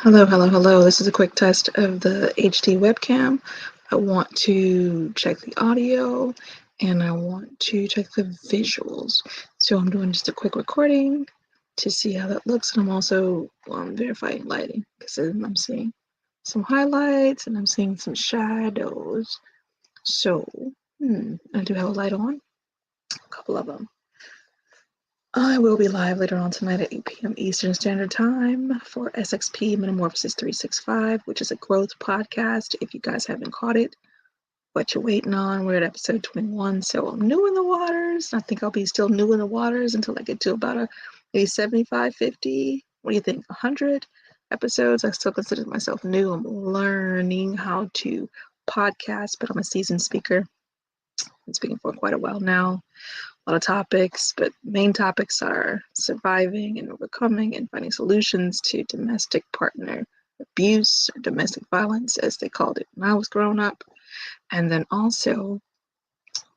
Hello, hello, hello. This is a quick test of the HD webcam. I want to check the audio and I want to check the visuals. So I'm doing just a quick recording to see how that looks, and I'm also verifying lighting because I'm seeing some highlights and I'm seeing some shadows. So I do have a light on, a couple of them. I will be live later on tonight at 8 p.m. Eastern Standard Time for SXP Metamorphosis 365, which is a growth podcast. If you guys haven't caught it, what you're waiting on, we're at episode 21. So I'm new in the waters. I think I'll be still new in the waters until I get to about maybe 75, 50. What do you think? 100 episodes. I still consider myself new. I'm learning how to podcast, but I'm a seasoned speaker. I've been speaking for quite a while now. A lot of topics, but main topics are surviving and overcoming and finding solutions to domestic partner abuse or domestic violence, as they called it when I was growing up. And then also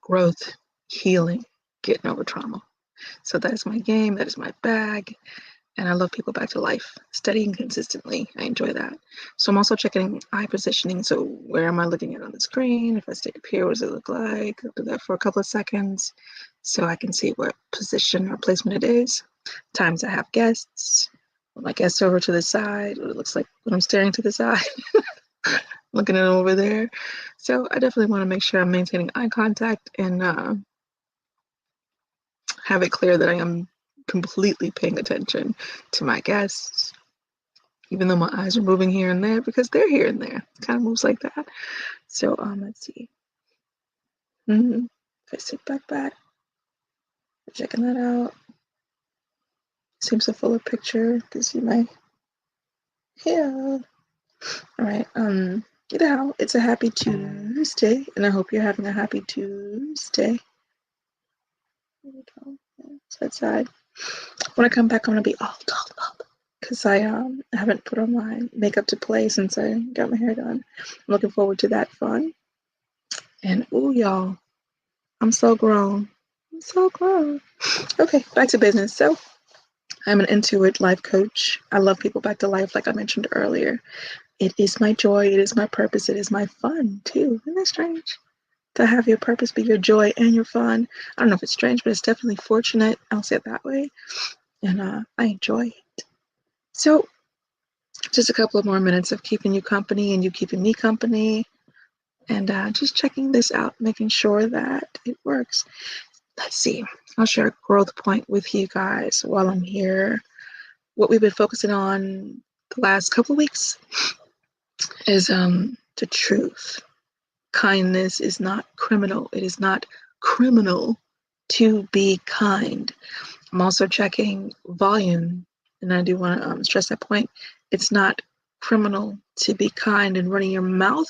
growth, healing, getting over trauma. So that is my game, that is my bag. And I love people back to life, studying consistently. I enjoy that. So I'm also checking eye positioning. So where am I looking at on the screen? If I stay up here, what does it look like? I'll do that for a couple of seconds so I can see what position or placement it is. Times I have guests. When my guests over to the side, what it looks like when I'm staring to the side, looking at them over there. So I definitely want to make sure I'm maintaining eye contact and have it clear that I am completely paying attention to my guests, even though my eyes are moving here and there because they're here and there. It kind of moves like that. So let's see. If I sit back, checking that out. Seems a fuller picture. You can see my hair. All right. It's a happy Tuesday, and I hope you're having a happy Tuesday. Side. When I come back, I'm gonna be all dolled up because I haven't put on my makeup to play since I got my hair done. I'm looking forward to that fun. And ooh, y'all, I'm so grown. I'm so grown. Okay, back to business. So I'm an Intuit life coach. I love people back to life, like I mentioned earlier. It is my joy. It is my purpose. It is my fun too. Isn't that strange? To have your purpose be your joy and your fun. I don't know if it's strange, but it's definitely fortunate. I'll say it that way. And I enjoy it. So just a couple of more minutes of keeping you company and you keeping me company. And just checking this out, making sure that it works. Let's see. I'll share a growth point with you guys while I'm here. What we've been focusing on the last couple of weeks is the truth. Kindness is not criminal. It is not criminal to be kind. I'm also checking volume, and I do want to stress that point. It's not criminal to be kind, and running your mouth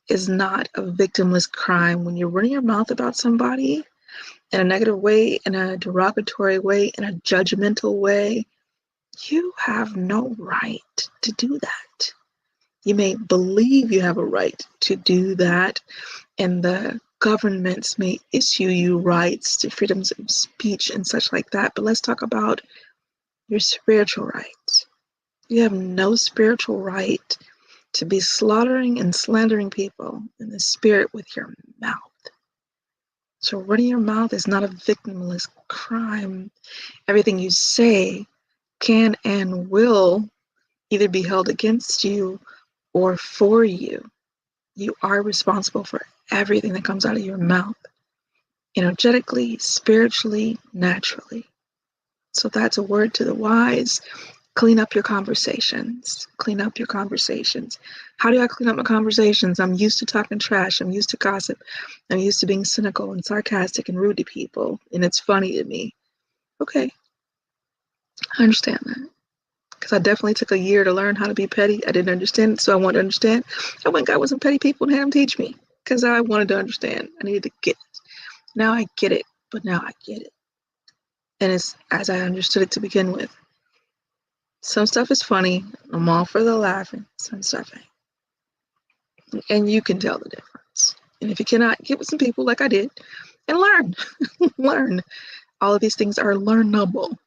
is not a victimless crime. When you're running your mouth about somebody in a negative way, in a derogatory way, in a judgmental way, you have no right to do that. You may believe you have a right to do that, and the governments may issue you rights to freedoms of speech and such like that, but let's talk about your spiritual rights. You have no spiritual right to be slaughtering and slandering people in the spirit with your mouth. So running your mouth is not a victimless crime. Everything you say can and will either be held against you or for you. You are responsible for everything that comes out of your mouth, energetically, spiritually, naturally. So that's a word to the wise. Clean up your conversations. Clean up your conversations. How do I clean up my conversations? I'm used to talking trash. I'm used to gossip. I'm used to being cynical and sarcastic and rude to people, and it's funny to me. Okay, I understand that. Because I definitely took a year to learn how to be petty. I didn't understand it, so I wanted to understand. I went and got with some petty people and had them teach me because I wanted to understand. I needed to get it. Now I get it, but now I get it. And it's as I understood it to begin with. Some stuff is funny. I'm all for the laughing. Some stuff ain't. And you can tell the difference. And if you cannot, get with some people like I did and learn. Learn. All of these things are learnable.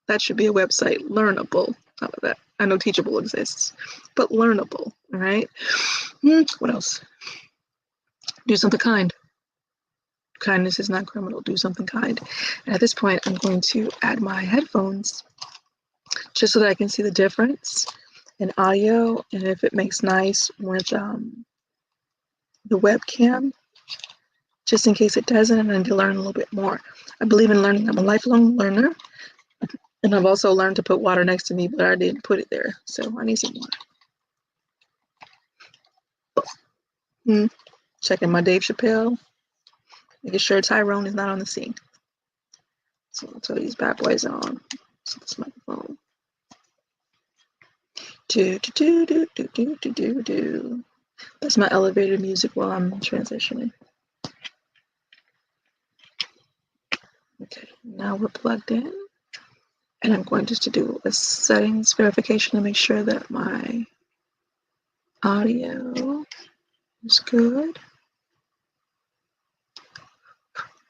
That should be a website. Learnable. How about that? I know teachable exists, but learnable, all right? What else? Do something kind. Kindness is not criminal. Do something kind. And at this point, I'm going to add my headphones just so that I can see the difference in audio and if it makes nice with the webcam, just in case it doesn't, and then to learn a little bit more. I believe in learning. I'm a lifelong learner, and I've also learned to put water next to me, but I didn't put it there, so I need some water. Checking my Dave Chappelle, making sure Tyrone is not on the scene. So I'll throw these bad boys on. So this microphone. Do. That's my elevator music while I'm transitioning. Okay, now we're plugged in. And I'm going just to do a settings verification to make sure that my audio is good.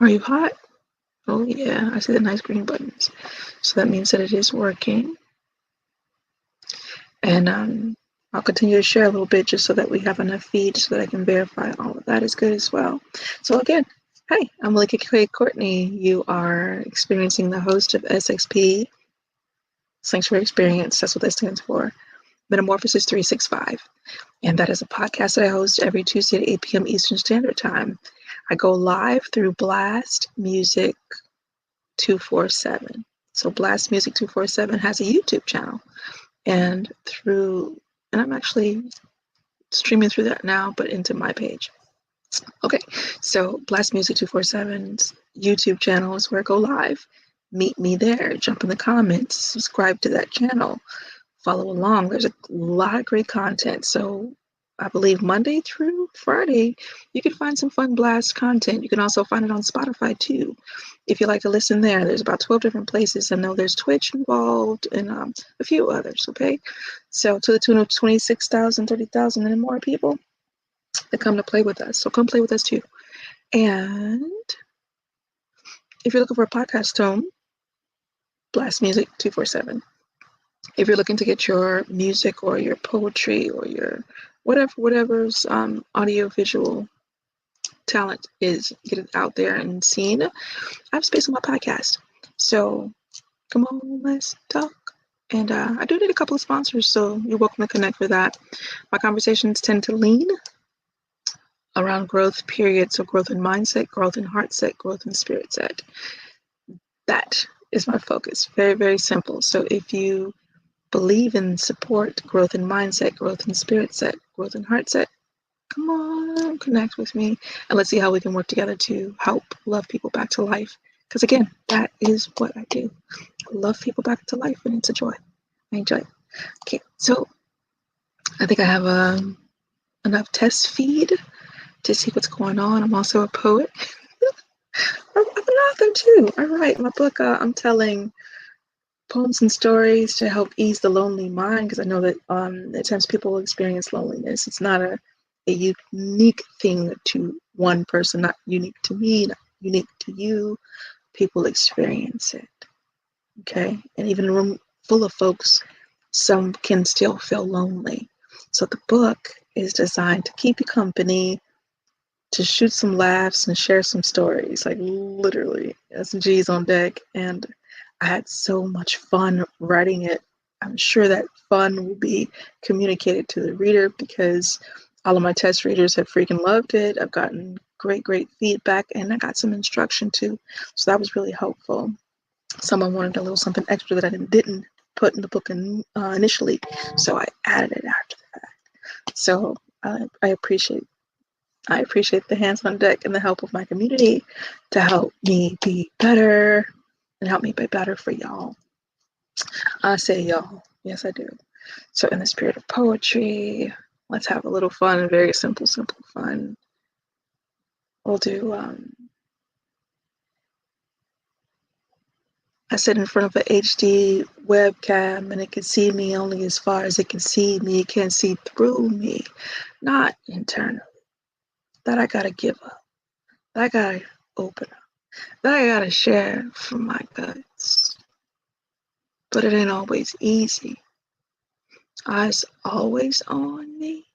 Are you hot? Oh yeah, I see the nice green buttons. So that means that it is working. And I'll continue to share a little bit just so that we have enough feed so that I can verify all of that is good as well. So again, hi, I'm Malika K. Courtney. You are experiencing the host of SXP, Sanctuary Experience. That's what that stands for. Metamorphosis 365. And that is a podcast that I host every Tuesday at 8 p.m. Eastern Standard Time. I go live through Blast Music 247. So Blast Music 247 has a YouTube channel. And I'm actually streaming through that now, but into my page. Okay, so Blast Music 247's YouTube channel is where I go live. Meet me there, jump in the comments, subscribe to that channel, follow along. There's a lot of great content. So I believe Monday through Friday, you can find some fun Blast content. You can also find it on Spotify too. If you like to listen there, there's about 12 different places. I know there's Twitch involved and a few others, okay? So to the tune of 26,000, 30,000 and more people that come to play with us. So come play with us too. And if you're looking for a podcast tone, Blast Music 247. If you're looking to get your music or your poetry or your whatever's audio visual talent is, get it out there and seen, I have space on my podcast. So come on, let's talk. And I do need a couple of sponsors, so you're welcome to connect with that. My conversations tend to lean around growth, period. So growth in mindset, growth in heart set, growth in spirit set. That is my focus. Very, very simple. So if you believe in support, growth in mindset, growth in spirit set, growth in heart set, come on, connect with me, and let's see how we can work together to help love people back to life. Because again, that is what I do. I love people back to life, and it's a joy. I enjoy it. Okay, so I think I have enough test feed to see what's going on. I'm also a poet. I'm an author too. I write my book. I'm telling poems and stories to help ease the lonely mind, because I know that at times people will experience loneliness. It's not a unique thing to one person, not unique to me, not unique to you. People experience it, okay? And even in a room full of folks, some can still feel lonely. So the book is designed to keep you company, to shoot some laughs and share some stories, like literally S&G's on deck. And I had so much fun writing it. I'm sure that fun will be communicated to the reader because all of my test readers have freaking loved it. I've gotten great feedback, and I got some instruction too. So that was really helpful. Someone wanted a little something extra that I didn't put in the book initially, so I added it after that. So I appreciate the hands on deck and the help of my community to help me be better and help me be better for y'all. I say y'all. Yes, I do. So in the spirit of poetry, let's have a little fun, very simple fun. We'll do, I sit in front of an HD webcam and it can see me only as far as it can see me. It can't see through me, not internally. That I gotta give up. That I gotta open up. That I gotta share from my guts. But it ain't always easy. Eyes always on me.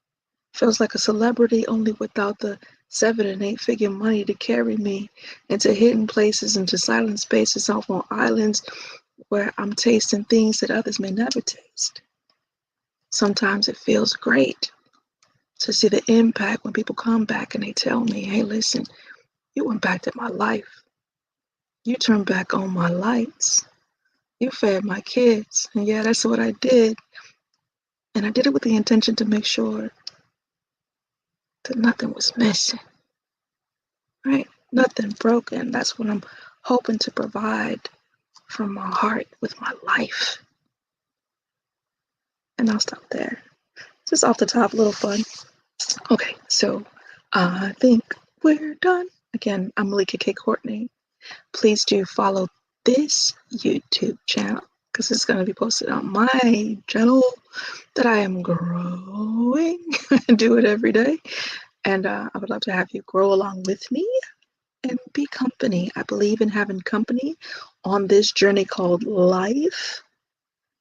Feels like a celebrity, only without the 7 and 8 figure money to carry me into hidden places, into silent spaces, off on islands where I'm tasting things that others may never taste. Sometimes it feels great to see the impact when people come back and they tell me, hey, listen, you impacted my life. You turned back on my lights. You fed my kids. And yeah, that's what I did. And I did it with the intention to make sure that nothing was missing, right? Nothing broken. That's what I'm hoping to provide from my heart with my life. And I'll stop there. Just off the top, a little fun. Okay, so I think we're done. Again, I'm Malika K. Courtney. Please do follow this YouTube channel because it's going to be posted on my channel that I am growing. I do it every day. And I would love to have you grow along with me and be company. I believe in having company on this journey called life.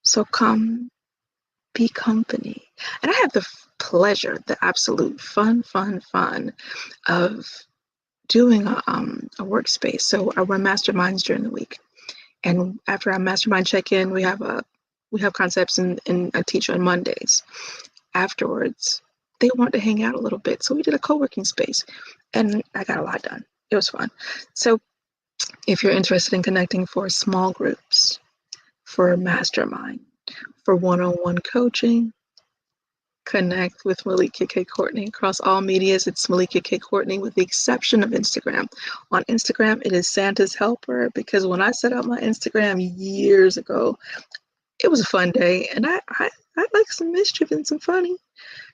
So come be company. And I have the pleasure, the absolute fun of doing a workspace. So I run masterminds during the week. And after our mastermind check-in, we have concepts and I teach on Mondays. Afterwards, they want to hang out a little bit. So we did a co-working space and I got a lot done. It was fun. So if you're interested in connecting for small groups, for mastermind, for one-on-one coaching, connect with Malika K. Courtney across all medias. It's Malika K. Courtney with the exception of Instagram. On Instagram, it is Santa's Helper because when I set up my Instagram years ago, it was a fun day and I like some mischief and some funny.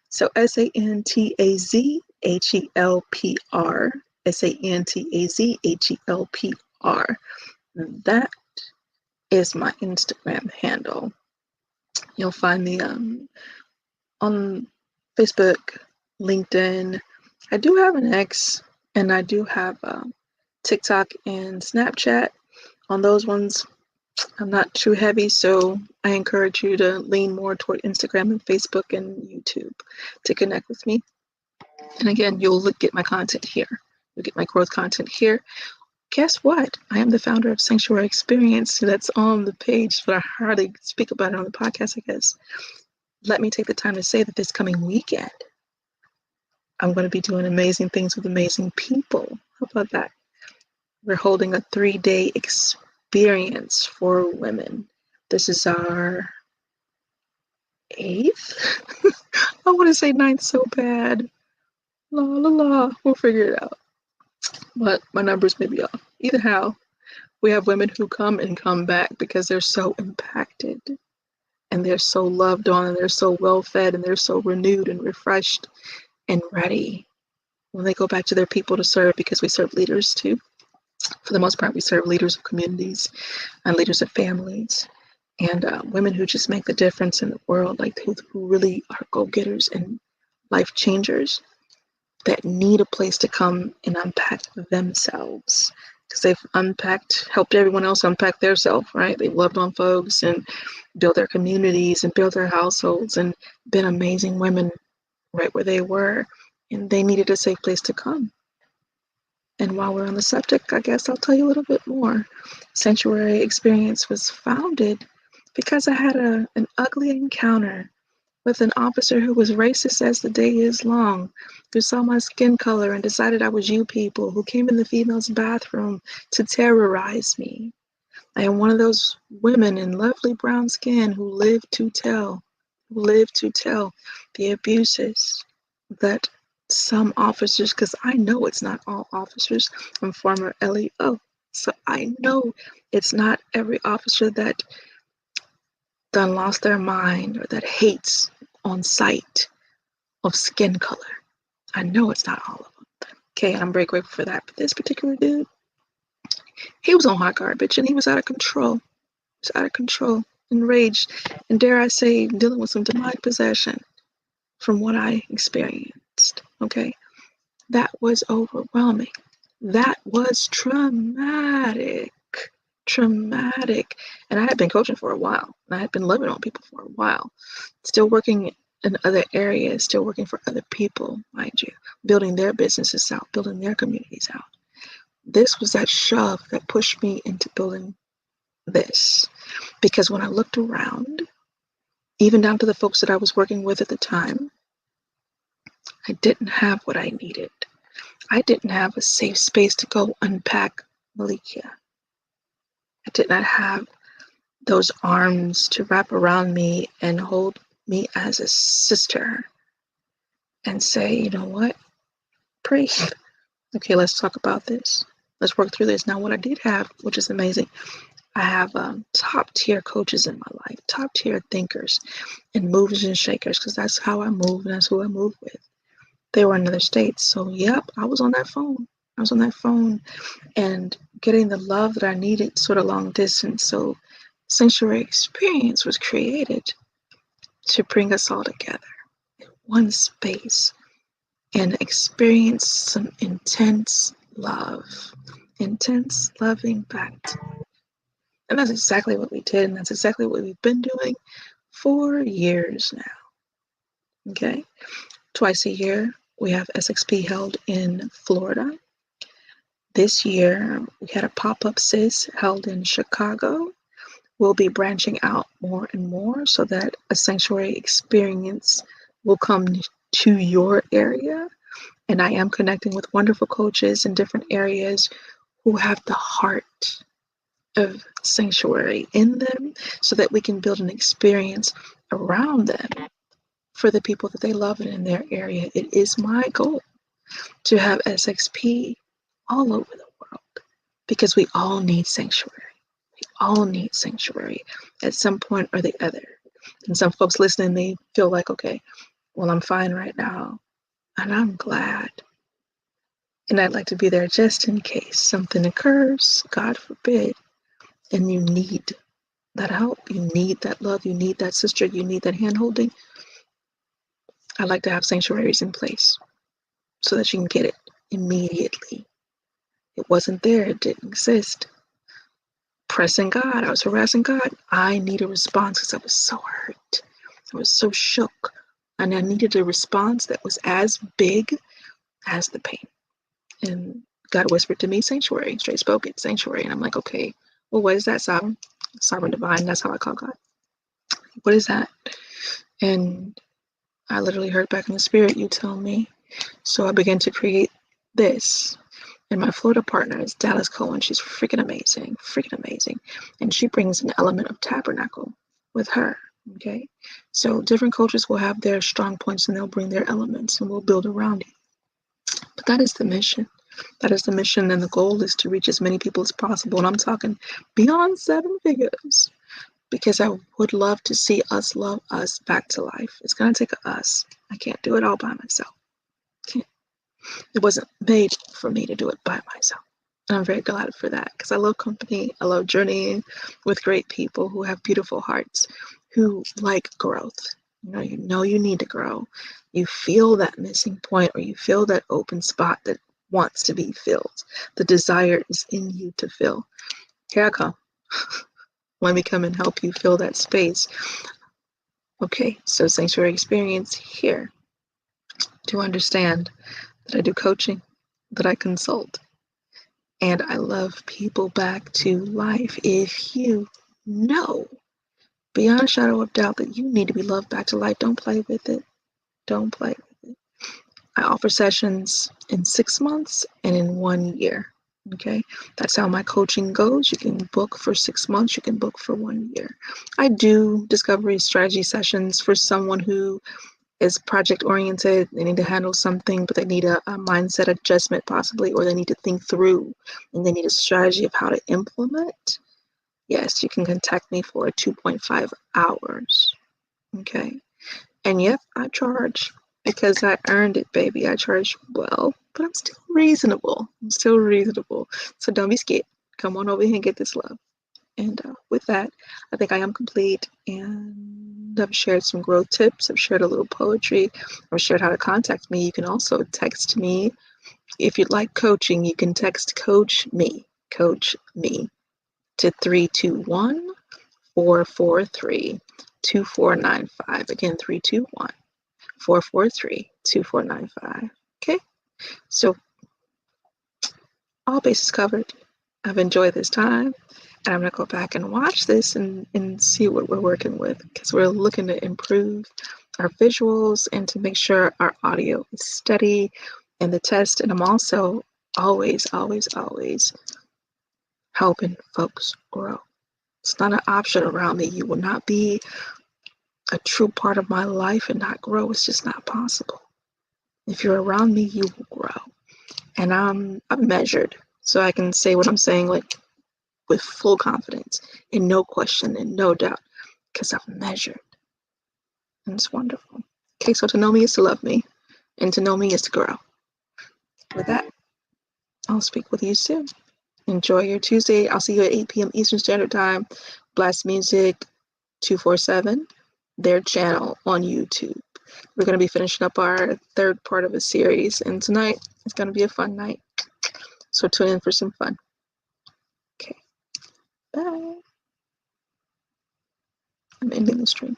So SANTAZHELPR, SANTAZHELPR. That is my Instagram handle. You'll find me on Facebook, LinkedIn. I do have an X and I do have TikTok and Snapchat. On those ones, I'm not too heavy, so I encourage you to lean more toward Instagram and Facebook and YouTube to connect with me. And again, you'll get my content here. You'll get my growth content here. Guess what? I am the founder of Sanctuary Experience. That's on the page, but I hardly speak about it on the podcast, I guess. Let me take the time to say that this coming weekend, I'm going to be doing amazing things with amazing people. How about that? We're holding a 3-day experience for women. This is our 8th? I want to say 9th so bad. La la la. We'll figure it out. But my numbers may be off. Either how, we have women who come and come back because they're so impacted and they're so loved on and they're so well fed and they're so renewed and refreshed and ready when they go back to their people to serve, because we serve leaders too. For the most part, we serve leaders of communities and leaders of families and women who just make the difference in the world, like who really are go-getters and life changers that need a place to come and unpack themselves, because they've helped everyone else unpack their self, right? They've loved on folks and built their communities and built their households and been amazing women right where they were, and they needed a safe place to come. And while we're on the subject, I guess I'll tell you a little bit more. Sanctuary Experience was founded because I had an ugly encounter with an officer who was racist as the day is long, who saw my skin color and decided I was you people, who came in the female's bathroom to terrorize me. I am one of those women in lovely brown skin who live to tell the abuses that some officers, because I know it's not all officers, I'm former LEO, so I know it's not every officer that done lost their mind or that hates on sight of skin color. I know it's not all of them. Okay, I'm very grateful for that. But this particular dude, he was on hot garbage and he was out of control. He was out of control, enraged, and dare I say, dealing with some demonic possession from what I experienced. Okay, that was overwhelming. That was traumatic. traumatic. And I had been coaching for a while. And I had been loving on people for a while. Still working in other areas, still working for other people, mind you, building their businesses out, building their communities out. This was that shove that pushed me into building this. Because when I looked around, even down to the folks that I was working with at the time, I didn't have what I needed. I didn't have a safe space to go unpack Malikia. I did not have those arms to wrap around me and hold me as a sister and say, you know what, breathe. Okay, let's talk about this. Let's work through this. Now, what I did have, which is amazing, I have top tier coaches in my life, top tier thinkers and movers and shakers, because that's how I move and that's who I move with. They were in other states. So, yep, I was on that phone. I was on that phone and getting the love that I needed sort of long distance. So, Sanctuary Experience was created to bring us all together in one space and experience some intense love, intense loving back. And that's exactly what we did, and that's exactly what we've been doing for years now. Okay? Twice a year, we have SXP held in Florida. This year, we had a pop-up SIS held in Chicago. We'll be branching out more and more so that a sanctuary experience will come to your area. And I am connecting with wonderful coaches in different areas who have the heart of sanctuary in them so that we can build an experience around them for the people that they love in their area. It is my goal to have SXP all over the world because we all need sanctuary. We all need sanctuary at some point or the other. And some folks listening, they feel like, okay, well, I'm fine right now. And I'm glad. And I'd like to be there just in case something occurs, God forbid, and you need that help, you need that love, you need that sister, you need that hand holding. I like to have sanctuaries in place so that you can get it immediately. It wasn't there, it didn't exist. Pressing God, I was harassing God. I need a response because I was so hurt. I was so shook. And I needed a response that was as big as the pain. And God whispered to me, sanctuary, straight spoken, sanctuary. And I'm like, okay, well, what is that, sovereign? Sovereign divine, that's how I call God. What is that? And I literally heard back in the spirit, you tell me. So I began to create this. And my Florida partner is Dallas Cohen. She's freaking amazing, freaking amazing. And she brings an element of tabernacle with her. Okay. So different coaches will have their strong points and they'll bring their elements and we'll build around it. But that is the mission. That is the mission. And the goal is to reach as many people as possible. And I'm talking beyond 7 figures because I would love to see us love us back to life. It's going to take us. I can't do it all by myself. It wasn't made for me to do it by myself. And I'm very glad for that because I love company. I love journeying with great people who have beautiful hearts, who like growth. You know you need to grow. You feel that missing point or you feel that open spot that wants to be filled. The desire is in you to fill. Here I come. Let me come and help you fill that space. Okay, so Sanctuary Experience here to understand that I do coaching, that I consult, and I love people back to life. If you know beyond a shadow of doubt that you need to be loved back to life, don't play with it. Don't play with it. I offer sessions in 6 months and in 1 year. Okay, that's how my coaching goes. You can book for 6 months, you can book for 1 year. I do discovery strategy sessions for someone who is project oriented. They need to handle something, but they need a mindset adjustment possibly, or they need to think through and they need a strategy of how to implement. Yes, you can contact me for 2.5 hours. Okay. And yep, I charge because I earned it, baby. I charge well, but I'm still reasonable. I'm still reasonable. So don't be scared. Come on over here and get this love. And with that, I think I am complete. And I've shared some growth tips. I've shared a little poetry. I've shared how to contact me. You can also text me. If you'd like coaching, you can text Coach Me. Coach Me. to 321-443-2495. Again, 321-443-2495. Okay, so all bases covered. I've enjoyed this time, and I'm going to go back and watch this and see what we're working with, because we're looking to improve our visuals and to make sure our audio is steady in the test. And I'm also always helping folks grow. It's not an option around me. You will not be a true part of my life and not grow. It's just not possible. If you're around me, you will grow. And I'm measured, so I can say what I'm saying like with full confidence and no question and no doubt, because I'm measured. And it's wonderful. Okay, so to know me is to love me, and to know me is to grow. With that, I'll speak with you soon. Enjoy your Tuesday. I'll see you at 8 p.m. Eastern Standard Time. Blast Music 247, their channel on YouTube. We're going to be finishing up our third part of a series, and tonight is going to be a fun night. So tune in for some fun. Okay, bye. I'm ending the stream.